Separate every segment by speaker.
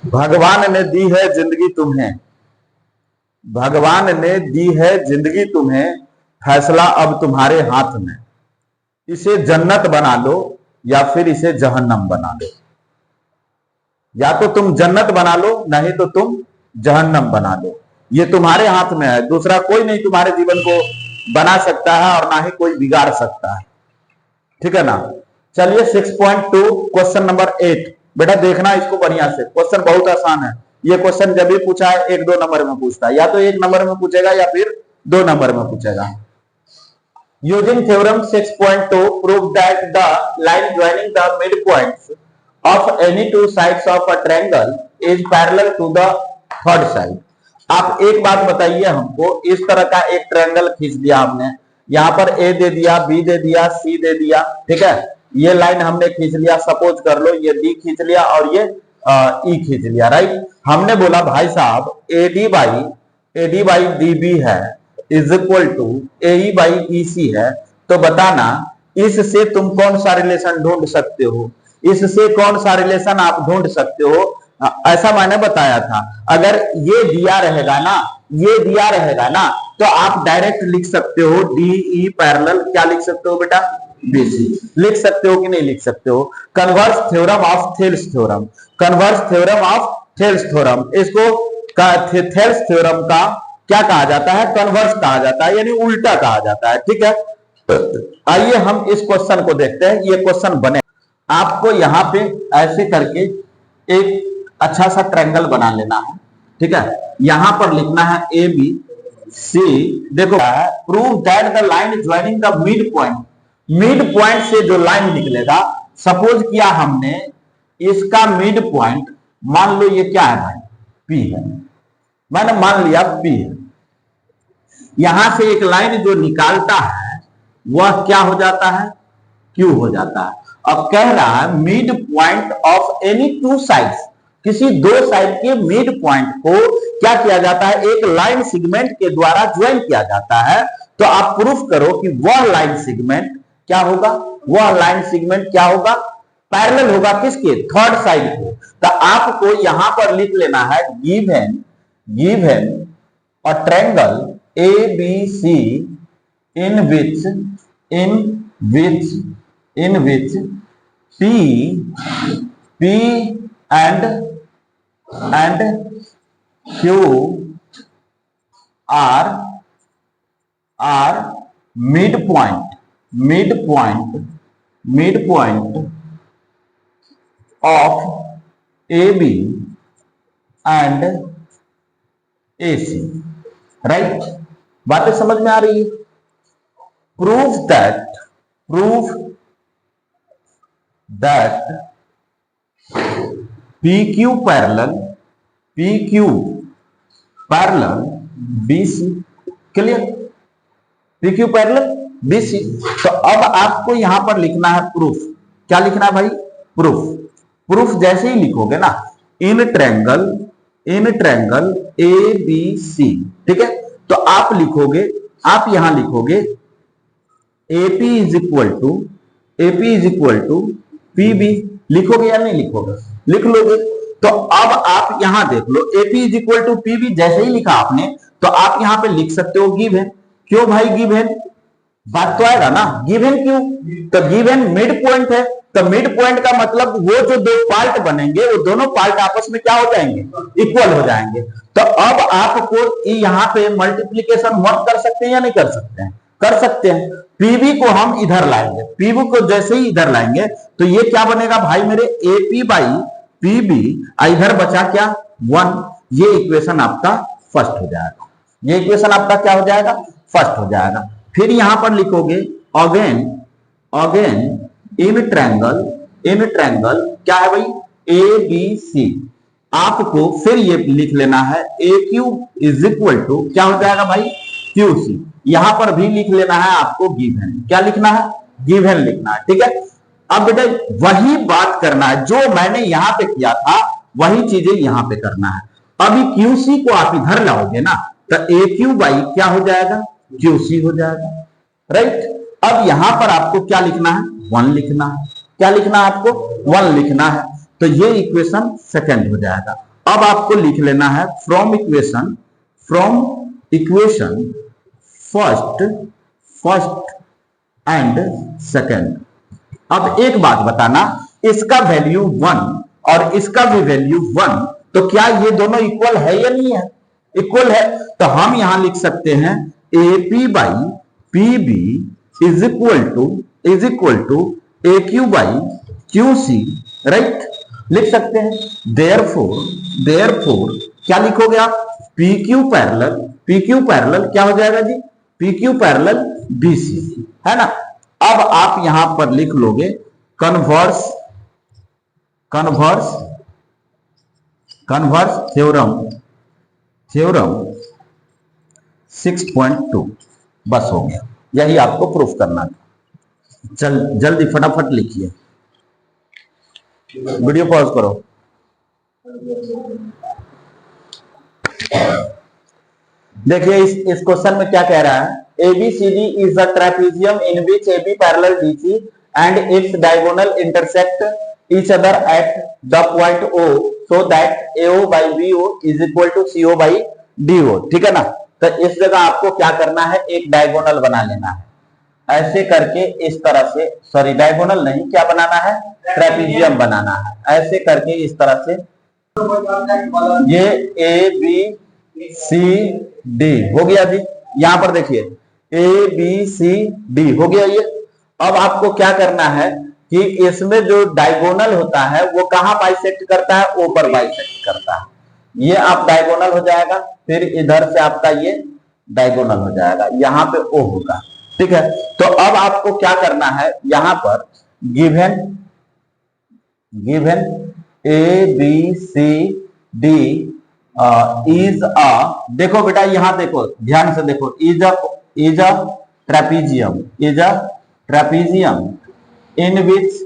Speaker 1: भगवान ने दी है जिंदगी तुम्हें, भगवान ने दी है जिंदगी तुम्हें, फैसला अब तुम्हारे हाथ में। इसे जन्नत बना लो या फिर इसे जहन्नम बना लो। या तो तुम जन्नत बना लो, नहीं तो तुम जहन्नम बना लो। ये तुम्हारे हाथ में है, दूसरा कोई नहीं तुम्हारे जीवन को बना सकता है और ना ही कोई बिगाड़ सकता है। ठीक है ना। चलिए 6.2 क्वेश्चन नंबर 8। बेटा देखना इसको बढ़िया से, क्वेश्चन बहुत आसान है। ये क्वेश्चन जब भी पूछा है 1-2 नंबर में पूछता है, या तो 1 नंबर में पूछेगा या फिर 2 नंबर में पूछेगा। Using theorem 6.2 prove that the line joining the mid points of any two sides of a triangle is parallel to the third side. आप एक बात बताइए हमको, इस तरह का एक ट्रायंगल खींच दिया हमने, यहां पर ए दे दिया, बी दे दिया, सी दे दिया, ठीक है। ये लाइन हमने खींच लिया, सपोज कर लो ये डी खींच लिया और ये ई खींच लिया, राइट। हमने बोला भाई साहब एडी बाई डी बी है is equal to A by E C है, तो बताना इससे तुम कौन सा रिलेशन ढूंढ सकते हो, इससे कौन सा रिलेशन आप ढूंढ सकते हो। ऐसा मैंने बताया था, अगर ये दिया रहेगा ना, ये दिया रहेगा ना, तो आप डायरेक्ट लिख सकते हो डी ई पैरेलल, क्या लिख सकते हो बेटा, बीसी लिख सकते हो कि नहीं लिख सकते हो। Converse theorem of Thales theorem, converse theorem of Thales theorem, इसको थेल्स थ्योरम का क्या कहा जाता है, कन्वर्स कहा जाता है, यानी उल्टा कहा जाता है। ठीक है, आइए हम इस क्वेश्चन को देखते हैं। ये क्वेश्चन बने, आपको यहां पे ऐसे करके एक अच्छा सा ट्रायंगल बना लेना है। ठीक है, यहां पर लिखना है ए बी सी। देखो prove that the line joining the mid point, mid point से जो लाइन निकलेगा, सपोज किया हमने इसका मिड पॉइंट, मान लो ये क्या है भाई, पी है, मैंने मान लिया पी है। यहां से एक लाइन जो निकालता है वह क्या हो जाता है, क्यू हो जाता है। अब कह रहा है mid point of any two sides, किसी दो साइड के मिड पॉइंट को क्या किया जाता है, एक लाइन सेगमेंट के द्वारा ज्वाइन किया जाता है। तो आप प्रूफ करो कि वह लाइन सेगमेंट क्या होगा, वह लाइन सेगमेंट क्या होगा, पैरेलल होगा किसके, थर्ड साइड को। तो आपको यहां पर लिख लेना है given a triangle ABC in which P and Q are midpoint of AB and AC, right. बातें समझ में आ रही है। Proof that PQ parallel BC, clear, PQ parallel BC। तो अब आपको यहां पर लिखना है प्रूफ, क्या लिखना है भाई, प्रूफ जैसे ही लिखोगे ना, इन ट्रायंगल ABC, ठीक है, तो आप लिखोगे, आप यहां लिखोगे AP is equal to PB, लिखोगे या नहीं लिखोगे, लिख लोगे। तो अब आप यहां देख लो AP is equal to PB, जैसे ही लिखा आपने तो आप यहां पे लिख सकते हो गिवन। क्यों भाई गिवन, बात तो आएगा ना, गिवन क्यों, तो गिवन मिड पॉइंट है, तो मिड पॉइंट का मतलब वो जो दो पार्ट बनेंगे वो दोनों पार्ट आपस में क्या हो जाएंगे, इक्वल हो जाएंगे। तो अब आपको यहां पे मल्टीप्लीकेशन 1 कर सकते हैं या नहीं कर सकते हैं, कर सकते हैं। पीबी को हम इधर लाएंगे, पीबी को जैसे ही इधर लाएंगे तो ये क्या बनेगा भाई मेरे, एपी बाई पीबी, इधर बचा क्या 1, ये इक्वेशन आपका फर्स्ट हो जाएगा, ये इक्वेशन आपका क्या हो जाएगा, फर्स्ट हो जाएगा। फिर यहां पर लिखोगे अगेन इन ट्रायंगल क्या है भाई, ABC, आपको फिर ये लिख लेना है AQ इज इक्वल टू क्या हो जाएगा भाई, QC। यहां पर भी लिख लेना है आपको गिवन, क्या लिखना है, गिवन लिखना है। ठीक है, अब बेटा वही बात करना है जो मैंने यहां पे किया था, वही चीजें यहां पे करना है। अभी QC को आप इधर लाओगे ना, तो AQ बाई क्या हो जाएगा, QC हो जाएगा, राइट। अब यहां पर आपको क्या लिखना है, 1 लिखना है, क्या लिखना है आपको, 1 लिखना है। तो ये इक्वेशन सेकंड हो जाएगा। अब आपको लिख लेना है from equation first and second. अब एक बात बताना, इसका वैल्यू 1 और इसका भी वैल्यू 1, तो क्या ये दोनों इक्वल है या नहीं है? इक्वल है, तो हम यहां लिख सकते हैं AP by PB is equal to AQ by QC, right? लिख सकते हैं। देयरफॉर क्या लिखोगे आप? PQ पैरेलल क्या हो जाएगा जी? PQ पैरेलल BC, है ना? अब आप यहां पर लिख लोगे कन्वर्स थ्योरम 6.2, बस हो गया। यही आपको प्रूफ करना था। जल्दी फटाफट लिखिए, वीडियो पॉज करो। देखिए इस क्वेश्चन में क्या कह रहा है, ABCD is a trapezium in which AB parallel BC and its diagonal intersect each other at the point O, so that AO by BO is equal to CO by DO। ठीक है ना? तो इस जगह आपको क्या करना है, एक डायगोनल बना लेना है। ऐसे करके इस तरह से, सॉरी डायगोनल नहीं, क्या बनाना है? ट्रेपेजियम बनाना है। ऐसे करके इस तरह से ये ABCD हो गया जी। यहां पर देखिए ABCD हो गया ये। अब आपको क्या करना है कि इसमें जो डायगोनल होता है वो कहां बाइसेक्ट करता है? O पर बाइसेक्ट करता है। ये आप डायगोनल हो जाएगा, फिर इधर से आपका ये डायगोनल हो जाएगा, यहां पे O होगा। ठीक है, तो अब आपको क्या करना है, यहां पर गिवन ABCD इज अ, देखो बेटा यहां देखो, ध्यान से देखो, इज अ ट्रेपेजियम इन विच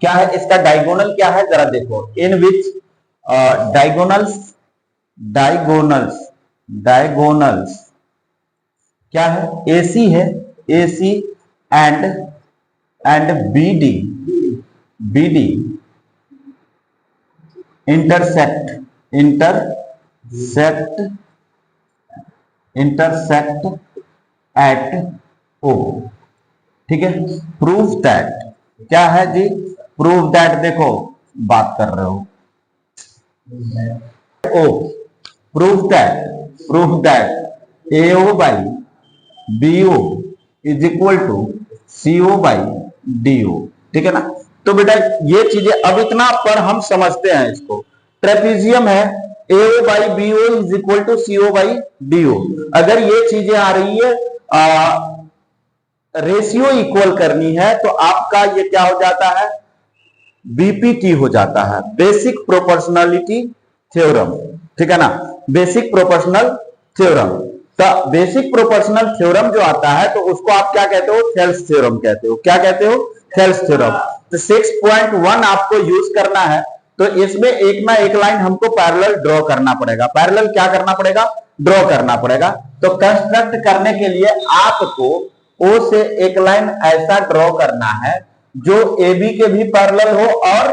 Speaker 1: क्या है, इसका डायगोनल क्या है जरा देखो, इन विच डायगोनल्स क्या है? AC है, AC and BD intersect at O। ठीक है, प्रूफ दैट क्या है जी? प्रूफ दैट, देखो बात कर रहे हो O, proof that AO by BO is equal to CO by DO। ठीक है ना? तो बेटा ये चीजें अब इतना पर हम समझते हैं इसको। ट्रेपेजियम है, AO by BO is equal to CO by DO। अगर ये चीजें आ रही है, रेशियो इक्वल करनी है, तो आपका ये क्या हो जाता है? BPT हो जाता है, बेसिक प्रोपोर्शनलिटी थ्योरम। ठीक है ना? Basic proportional theorem. तो बेसिक प्रोपोर्शनल थ्योरम जो आता है तो उसको आप क्या कहते हो? थेल्स थ्योरम कहते हो। क्या कहते हो? Thales theorem. तो 6.1 आपको यूज करना है, तो इसमें एक ना एक लाइन हमको पैरेलल ड्रॉ करना पड़ेगा। पैरेलल क्या करना पड़ेगा? ड्रॉ करना पड़ेगा। तो कंस्ट्रक्ट करने के लिए आपको O से एक लाइन ऐसा ड्रॉ करना है जो AB के भी पैरेलल हो और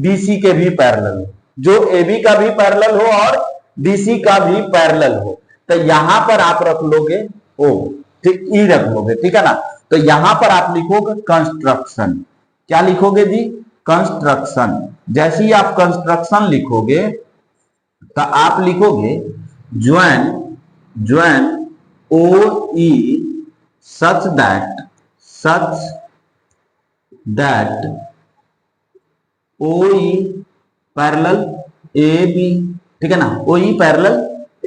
Speaker 1: BC के भी पैरेलल हो, जो AB का भी पैरेलल हो और BC का भी पैरेलल हो। तो यहां पर आप रख लोगे O, ठीक, E रख लोगे। ठीक है ना? तो यहां पर आप लिखोगे कंस्ट्रक्शन। क्या लिखोगे जी? कंस्ट्रक्शन। जैसे ही आप कंस्ट्रक्शन लिखोगे तो आप लिखोगे join OE such that OE parallel AB। ठीक है ना? OE parallel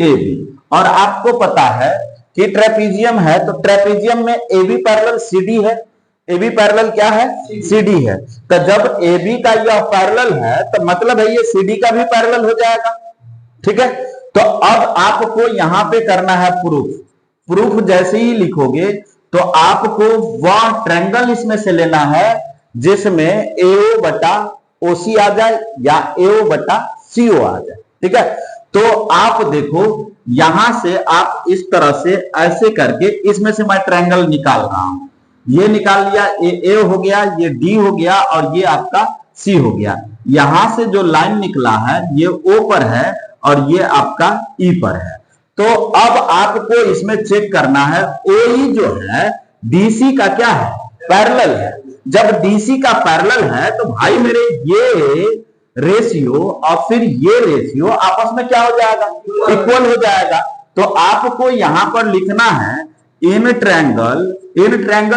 Speaker 1: AB। और आपको पता है कि ट्रेपेजियम है, तो ट्रेपेजियम में AB पैरेलल CD है। AB पैरेलल क्या है? CD है। तो जब AB का यह पैरेलल है तो मतलब है ये CD का भी पैरेलल हो जाएगा। ठीक है, तो अब आपको यहां पे करना है प्रूफ जैसे ही लिखोगे तो आपको वह ट्रायंगल इसमें से लेना है जिसमें AO बटा OC आ जाए या AO बटा CO आ जाए। ठीक है, तो आप देखो यहां से आप इस तरह से ऐसे करके इसमें से मैं ट्रायंगल निकाल रहा हूं। ये निकाल लिया, A हो गया, ये D हो गया और ये आपका सी हो गया। यहां से जो लाइन निकला है ये ओ पर है और ये आपका ई पर है। तो अब आपको इसमें चेक करना है ओई जो है डीसी का क्या है, पैरेलल है। जब डीसी का पैरेलल है तो भाई मेरे ये रेशियो और फिर ये रेशियो आपस में क्या हो जाएगा, इक्वल हो जाएगा। तो आपको यहां पर लिखना है इन ट्रायंगल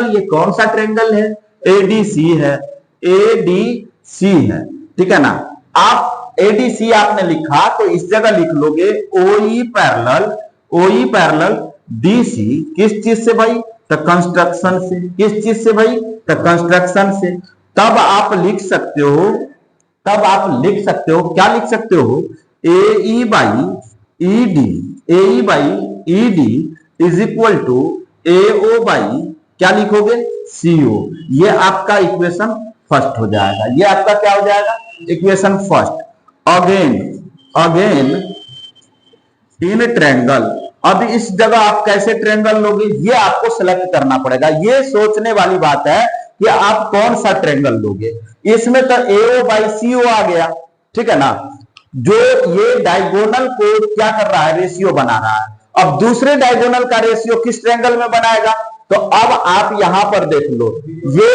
Speaker 1: ये कौन सा ट्रायंगल है, एडीसी है, एडीसी है, ठीक है ना। आप एडीसी आपने लिखा तो इस जगह लिख लोगे ओई पैरेलल डीसी, किस चीज से भाई, तो कंस्ट्रक्शन से। किस चीज से भाई, तो कंस्ट्रक्शन से। तब आप लिख सकते हो क्या लिख सकते हो, A by E D is equal to AO by क्या लिखोगे, CO। ये आपका इक्वेशन फर्स्ट हो जाएगा। ये आपका क्या हो जाएगा, equation first. Again in triangle, अब इस जगह आप कैसे ट्रायंगल लोगे ये आपको सेलेक्ट करना पड़ेगा। ये सोचने वाली बात है कि आप कौन सा ट्रायंगल लोगे। इसमें तो AO बाई CO आ गया, ठीक है ना। जो ये डायगोनल को क्या कर रहा है, रेशियो बना रहा है। अब दूसरे डायगोनल का रेशियो किस ट्रायंगल में बनाएगा, तो अब आप यहां पर देख लो, ये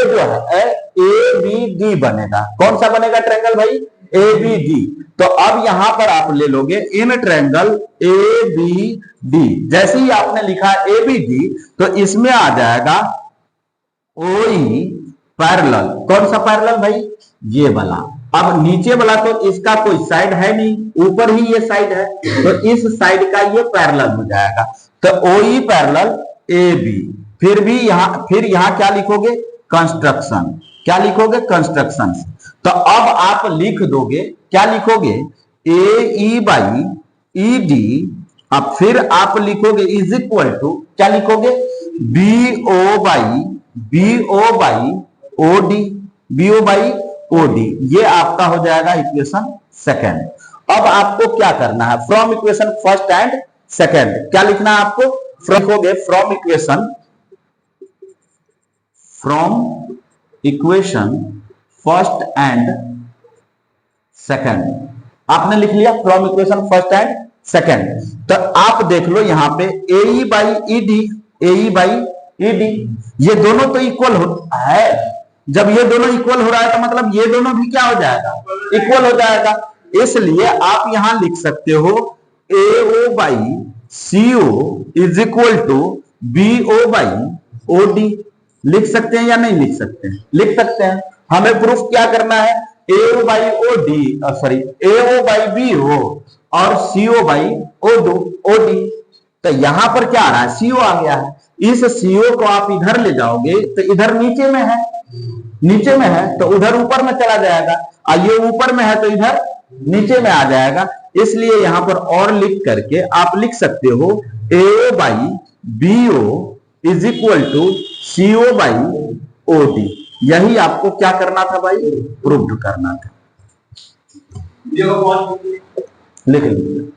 Speaker 1: जो है ABD बनेगा। कौन सा बनेगा ट्रायंगल भाई, ABD। तो अब यहां पर आप ले लोगे इन ट्रायंगल ABD। जैसे ही आपने लिखा ABD तो इसमें आ जाएगा OE पैरेलल। कौन सा पैरेलल भाई, ये वाला। अब नीचे वाला तो इसका कोई साइड है नहीं, ऊपर ही ये साइड है, तो इस साइड का ये पैरेलल हो जाएगा। तो OE पैरेलल AB। फिर यहां क्या लिखोगे, कंस्ट्रक्शन। क्या लिखोगे, कंस्ट्रक्शन। तो अब आप लिख दोगे, क्या लिखोगे, AE बाई ED। अब फिर आप लिखोगे इज इक्वल टू क्या लिखोगे, BO बाई OD। ये आपका हो जाएगा इक्वेशन सेकेंड। अब आपको क्या करना है, from equation first and second क्या लिखना है आपको, from equation first and second. आपने लिख लिया from equation first and second. तो आप देख लो यहां पे AE बाई ED, ये दोनों तो इक्वल है। जब ये दोनों इक्वल हो रहा है तो मतलब ये दोनों भी क्या हो जाएगा, इक्वल हो जाएगा। इसलिए आप यहां लिख सकते हो AO by CO is equal to BO by OD। लिख सकते हैं या नहीं लिख सकते हैं, लिख सकते हैं। हमें प्रूफ क्या करना है, AO बाई BO और CO बाई OD। तो यहां पर क्या आ रहा है, CO आ गया है। इस CO को आप इधर ले जाओगे तो इधर नीचे में है तो उधर ऊपर में चला जाएगा, और ये ऊपर में है तो इधर नीचे में आ जाएगा। इसलिए यहां पर और लिख करके आप लिख सकते हो AO by BO is equal to CO by OD। यही आपको क्या करना था भाई, प्रूव करना था। लिख लीजिए।